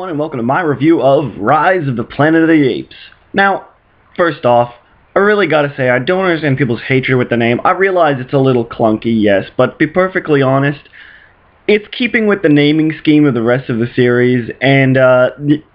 everyone, and welcome to my review of Rise of the Planet of the Apes. Now, first off, I really gotta say, I don't understand people's hatred with the name. I realize it's a little clunky, yes, but to be perfectly honest, it's keeping with the naming scheme of the rest of the series, and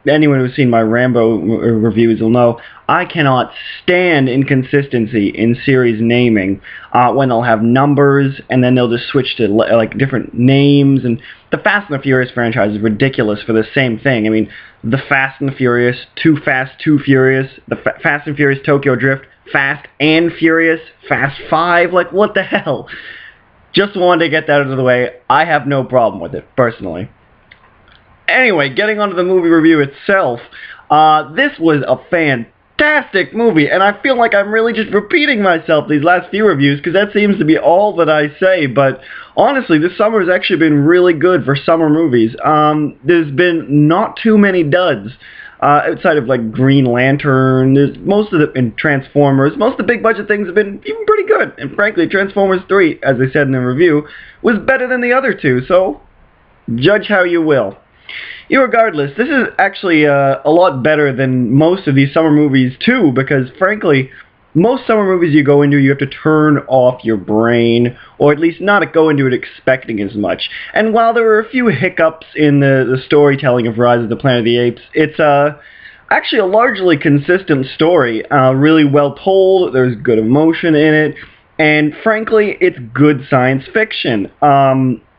anyone who's seen my Rambo reviews will know I cannot stand inconsistency in series naming when they'll have numbers and then they'll just switch to like different names. And the Fast and the Furious franchise is ridiculous for the same thing. I mean, the Fast and the Furious, Too Fast, Too Furious, the Fast and Furious Tokyo Drift, Fast and Furious, Fast 5, like what the hell? Just wanted to get that out of the way. I have no problem with it, personally. Anyway, getting onto the movie review itself, this was a fantastic movie, and I feel like I'm really just repeating myself these last few reviews, because that seems to be all that I say, but honestly, this summer has actually been really good for summer movies. There's been not too many duds. Outside of like Green Lantern, most of the Transformers, most of the big budget things have been even pretty good. And frankly, Transformers 3, as I said in the review, was better than the other two, so judge how you will. Irregardless, this is actually a lot better than most of these summer movies too, because frankly, most summer movies you go into, you have to turn off your brain, or at least not go into it expecting as much. And while there were a few hiccups in the storytelling of Rise of the Planet of the Apes, it's actually a largely consistent story, really well told, there's good emotion in it, and frankly, it's good science fiction.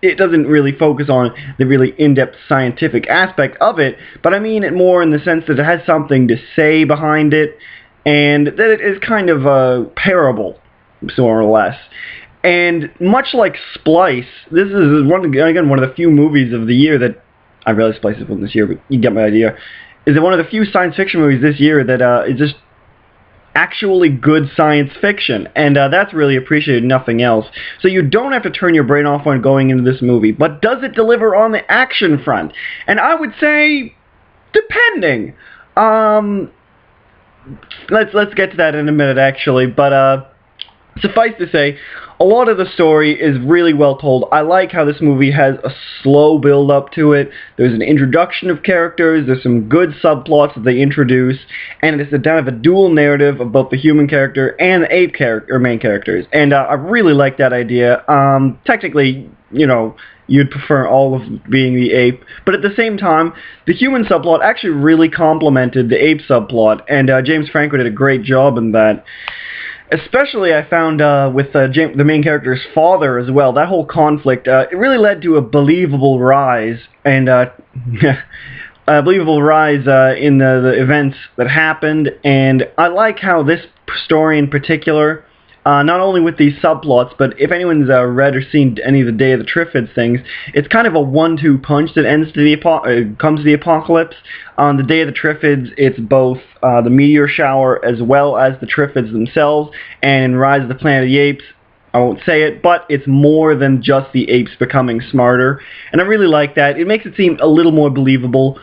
It doesn't really focus on the really in-depth scientific aspect of it, but I mean it more in the sense that it has something to say behind it, and that it is kind of a parable, more or less. And much like Splice, this is one of the few movies of the year that, I realize Splice is from this year, but you get my idea, is one of the few science fiction movies this year that is just actually good science fiction, and that's really appreciated, nothing else. So you don't have to turn your brain off when going into this movie, but does it deliver on the action front? And I would say, depending. Let's get to that in a minute, actually, but suffice to say, a lot of the story is really well told. I like how this movie has a slow build-up to it. There's an introduction of characters, there's some good subplots that they introduce, and it's kind of a dual narrative of both the human character and the ape character, or main characters, and I really like that idea. Technically, you know, you'd prefer all of being the ape, but at the same time, the human subplot actually really complemented the ape subplot, and James Franco did a great job in that. Especially, I found with the main character's father as well, that whole conflict, it really led to a believable rise, and a believable rise in the events that happened, and I like how this story in particular, not only with these subplots, but if anyone's read or seen any of the Day of the Triffids things, it's kind of a 1-2 punch that comes to the apocalypse. On the Day of the Triffids, it's both the meteor shower as well as the Triffids themselves, and in Rise of the Planet of the Apes, I won't say it, but it's more than just the apes becoming smarter, and I really like that. It makes it seem a little more believable.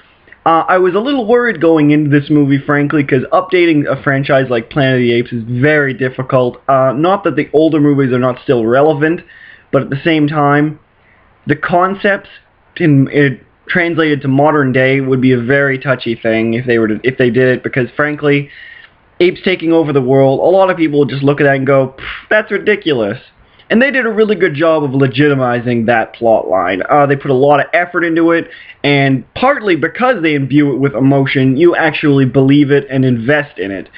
I was a little worried going into this movie, frankly, because updating a franchise like Planet of the Apes is very difficult. Not that the older movies are not still relevant, but at the same time, the concepts translated to modern day would be a very touchy thing if they did it, because frankly, apes taking over the world, a lot of people would just look at that and go, that's ridiculous. And they did a really good job of legitimizing that plot line. They put a lot of effort into it, and partly because they imbue it with emotion, you actually believe it and invest in it.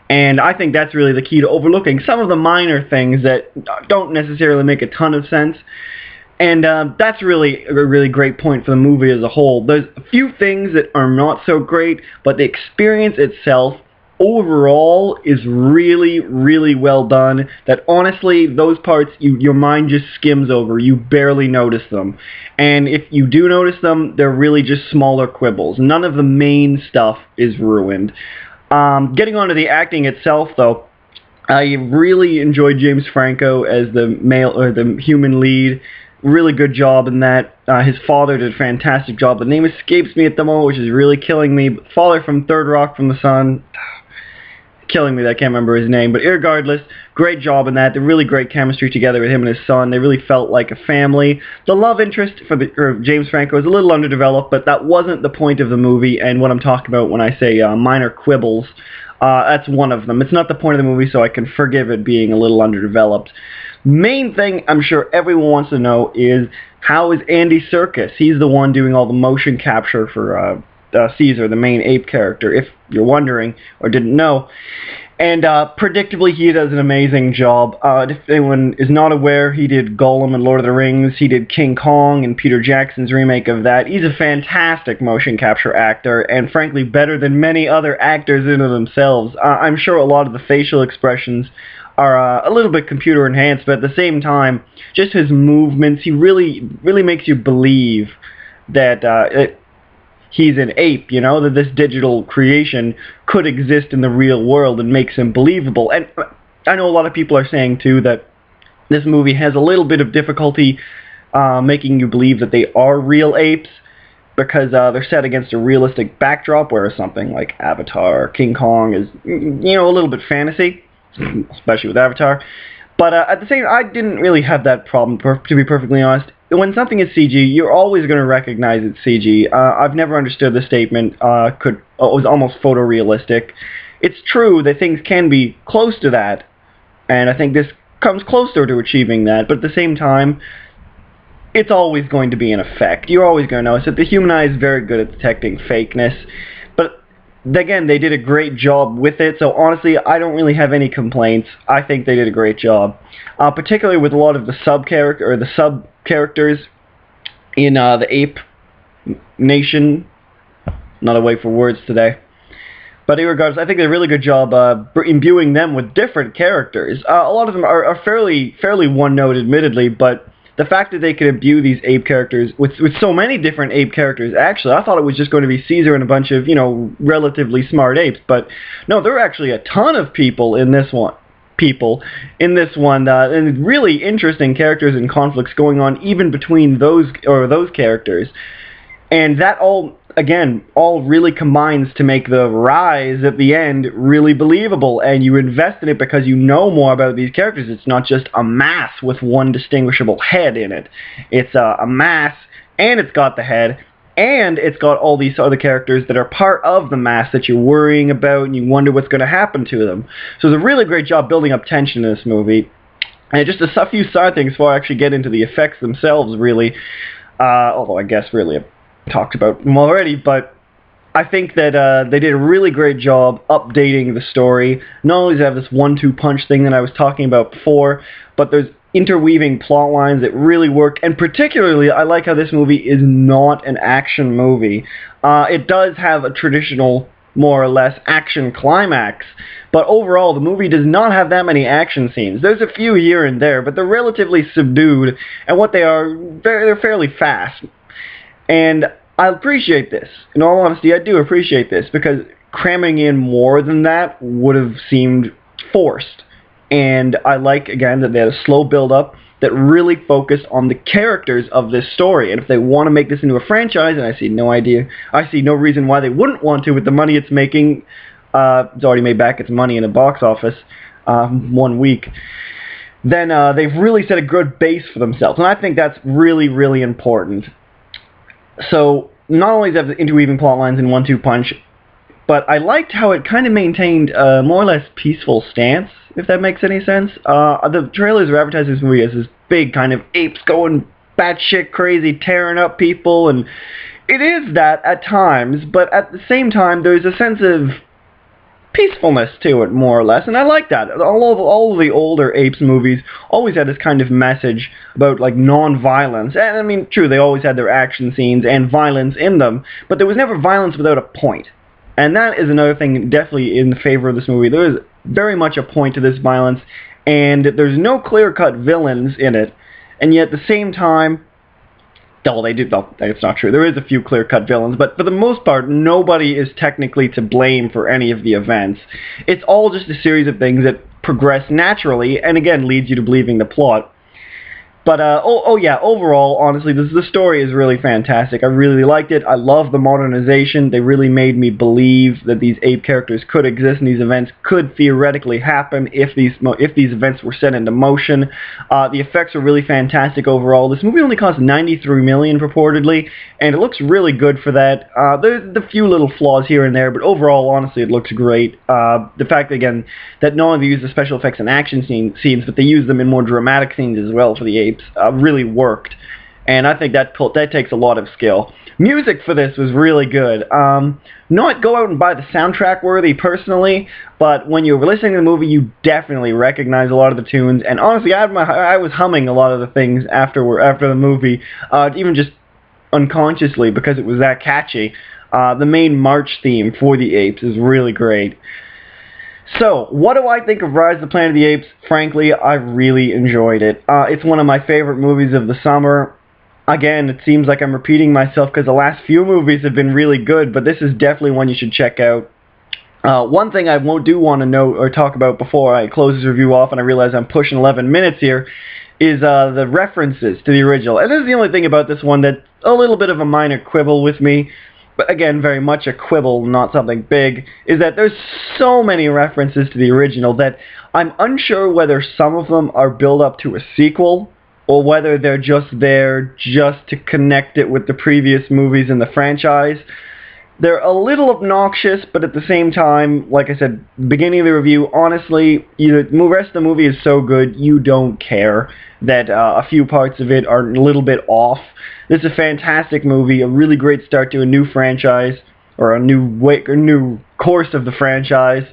And I think that's really the key to overlooking some of the minor things that don't necessarily make a ton of sense. And that's really a really great point for the movie as a whole. There's a few things that are not so great, but the experience itself overall is really, really well done, that honestly, those parts, your mind just skims over. You barely notice them. And if you do notice them, they're really just smaller quibbles. None of the main stuff is ruined. Getting on to the acting itself, though, I really enjoyed James Franco as the human lead. Really good job in that. His father did a fantastic job. The name escapes me at the moment, which is really killing me. But father from Third Rock from the Sun, killing me that I can't remember his name, but irregardless, great job in that. The really great chemistry together with him and his son. They really felt like a family. The love interest for James Franco is a little underdeveloped, but that wasn't the point of the movie, and what I'm talking about when I say minor quibbles, that's one of them. It's not the point of the movie, so I can forgive it being a little underdeveloped. Main thing I'm sure everyone wants to know is, how is Andy Serkis? He's the one doing all the motion capture for Caesar, the main ape character, if you're wondering or didn't know. And predictably, he does an amazing job. If anyone is not aware, he did Gollum in Lord of the Rings. He did King Kong and Peter Jackson's remake of that. He's a fantastic motion capture actor, and frankly, better than many other actors in of themselves. I'm sure a lot of the facial expressions are a little bit computer enhanced, but at the same time, just his movements, he really makes you believe that he's an ape, you know, that this digital creation could exist in the real world, and makes him believable. And I know a lot of people are saying, too, that this movie has a little bit of difficulty making you believe that they are real apes, because they're set against a realistic backdrop, whereas something like Avatar or King Kong is, you know, a little bit fantasy, especially with Avatar. But at the same time, I didn't really have that problem, to be perfectly honest. When something is CG, you're always going to recognize it's CG. I've never understood the statement, it was almost photorealistic. It's true that things can be close to that, and I think this comes closer to achieving that, but at the same time, it's always going to be an effect. You're always going to notice that the human eye is very good at detecting fakeness, but again, they did a great job with it, so honestly, I don't really have any complaints. I think they did a great job, particularly with a lot of the sub-characters in the Ape Nation. Not a way for words today. But regardless, I think they did a really good job imbuing them with different characters. A lot of them are fairly one-note, admittedly, but the fact that they could imbue these ape characters with so many different ape characters, actually, I thought it was just going to be Caesar and a bunch of, you know, relatively smart apes, but no, there are actually a ton of people in this one. And really interesting characters and conflicts going on even between those characters. And that all really combines to make the rise at the end really believable, and you invest in it because you know more about these characters. It's not just a mass with one distinguishable head in it. It's a mass, and it's got the head, and it's got all these other characters that are part of the mass that you're worrying about, and you wonder what's going to happen to them. So it's a really great job building up tension in this movie. And just a few side things before I actually get into the effects themselves, really. Although I guess really I've talked about them already, but I think that they did a really great job updating the story. Not only does it have this 1-2 punch thing that I was talking about before, but there's interweaving plot lines that really work, and particularly I like how this movie is not an action movie. It does have a traditional, more or less, action climax, but overall the movie does not have that many action scenes. There's a few here and there, but they're relatively subdued, and what they are, they're fairly fast. And I appreciate this. In all honesty, I do appreciate this, because cramming in more than that would have seemed forced. And I like, again, that they had a slow build-up that really focused on the characters of this story. And if they want to make this into a franchise, and I see no reason why they wouldn't want to with the money it's making. It's already made back its money in the box office 1 week. Then they've really set a good base for themselves. And I think that's really, really important. So, not only does it have the interweaving plot lines in 1-2 punch, but I liked how it kind of maintained a more or less peaceful stance, if that makes any sense. The trailers are advertising this movie as this big kind of apes going batshit crazy, tearing up people, and it is that at times, but at the same time, there's a sense of peacefulness to it, more or less, and I like that. All of the older Apes movies always had this kind of message about, like, non-violence, and I mean, true, they always had their action scenes and violence in them, but there was never violence without a point. And that is another thing definitely in favor of this movie. There is very much a point to this violence, and there's no clear-cut villains in it, and yet at the same time, it's not true. There is a few clear-cut villains, but for the most part, nobody is technically to blame for any of the events. It's all just a series of things that progress naturally, and again, leads you to believing the plot. But, yeah, overall, honestly, the story is really fantastic. I really liked it. I love the modernization. They really made me believe that these ape characters could exist and these events could theoretically happen if these events were set into motion. The effects are really fantastic overall. This movie only cost $93 million purportedly, and it looks really good for that. There's a few little flaws here and there, but overall, honestly, it looks great. The fact, again, that not only they use the special effects and action scenes, but they use them in more dramatic scenes as well for the apes, really worked. And I think that takes a lot of skill. Music for this was really good. Not go out and buy the soundtrack worthy personally, but when you're listening to the movie, you definitely recognize a lot of the tunes. And honestly, I was humming a lot of the things after the movie, even just unconsciously because it was that catchy. The main march theme for the Apes is really great. So, what do I think of Rise of the Planet of the Apes? Frankly, I really enjoyed it. It's one of my favorite movies of the summer. Again, it seems like I'm repeating myself because the last few movies have been really good, but this is definitely one you should check out. One thing I do want to note or talk about before I close this review off, and I realize I'm pushing 11 minutes here, is the references to the original. And this is the only thing about this one that's a little bit of a minor quibble with me, but again, very much a quibble, not something big, is that there's so many references to the original that I'm unsure whether some of them are build up to a sequel, or whether they're just there just to connect it with the previous movies in the franchise. They're a little obnoxious, but at the same time, like I said, beginning of the review, honestly, the rest of the movie is so good, you don't care that a few parts of it are a little bit off. This is a fantastic movie, a really great start to a new franchise, or a new course of the franchise,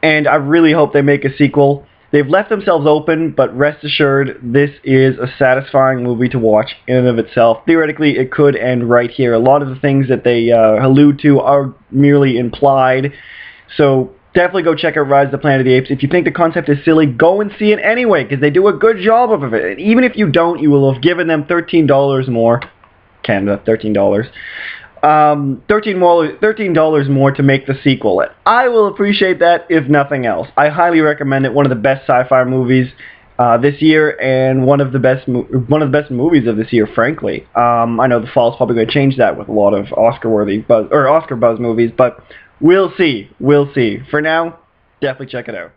and I really hope they make a sequel. They've left themselves open, but rest assured, this is a satisfying movie to watch in and of itself. Theoretically, it could end right here. A lot of the things that they allude to are merely implied, so definitely go check out Rise of the Planet of the Apes. If you think the concept is silly, go and see it anyway, because they do a good job of it. And even if you don't, you will have given them $13 more. Canada, $13. $13 more to make the sequel. I will appreciate that if nothing else. I highly recommend it. One of the best sci-fi movies this year, and one of the best movies of this year, frankly. I know the fall's probably going to change that with a lot of Oscar buzz movies, but we'll see. For now, definitely check it out.